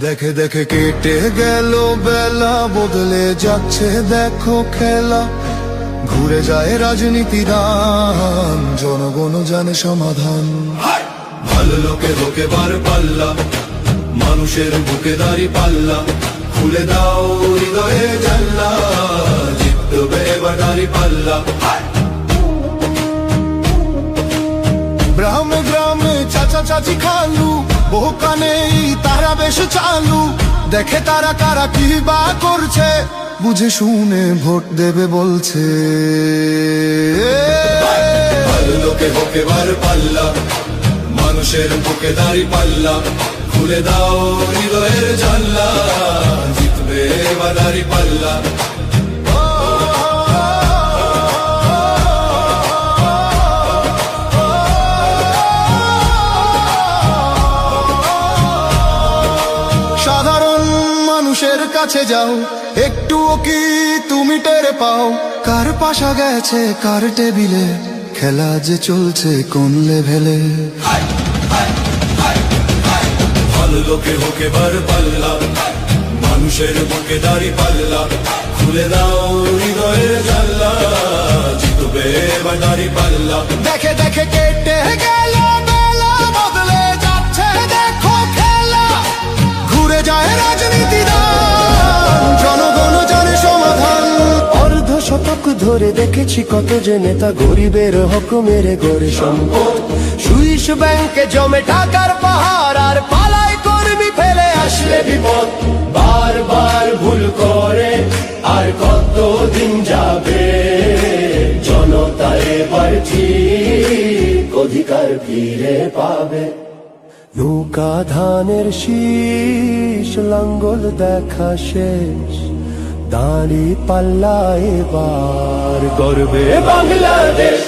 দেখে দেখে কেটে গেল বেলা, বদলে যাচ্ছে দেখো খেলা। ঘুরে যায় রাজনীতি রান, জনগণ জানে সমাধান। ভালো লোকে হোকে বার পাল্লা, মানুষের বুকে দাড়ি পাল্লা। খুলে দাও হৃদয়ে জানলা, জিতবে এবার দাড়ি পাল্লা। গ্রামে গ্রামে চাচা চাচি খালু, বহু কানে তারা বেশ চালু। দেখে তারা কারা কি বা করছে, বুঝে শুনে ভোট দেবে বলছে। ভালো লোকে হোকে বার পাল্লা, মানুষের বুকে দাড়ি পাল্লা। খুলে দাও হৃদয়ের জানলা, জিতবে এবার দাড়ি পাল্লা। সাধারণ মানুষের কাছে যাও, একটুও কি তুমি টের পাও? কার পাশা গেছে কার টেবিলে, খেলা যে চলছে কোন লেভেলে। ভালো লোকে হোকে বার পাল্লা, মানুষের বুকে দাড়ি পাল্লা। খুলে দাও হৃদয়ের জানলা, জিতবে এবার দাড়ি পাল্লা। দেখে দেখে কেটে গেল বেলা, বদলে যাচ্ছে দেখো খেলা। ঘুরে যায় রাজনীতি রান, জনগণ জানে সমাধান। অর্ধ শতক ধরে দেখেছি কত যে নেতা গরিবের হক মেরে গড়ে সম্পদ। সুইস ব্যাংকে জমে টাকার পাহাড়, আর পালায় কর্মী ফেলে আসলে বিপদ। বারবার ভুল করে আর কতদিন যাবে, জনতা এবার ঠিক অধিকার ফিরে পাবে। নৌকা ধানের শীষ, লাঙ্গল দেখা শেষ, দাঁড়ি পাল্লা এবার গর্বে বাংলাদেশ।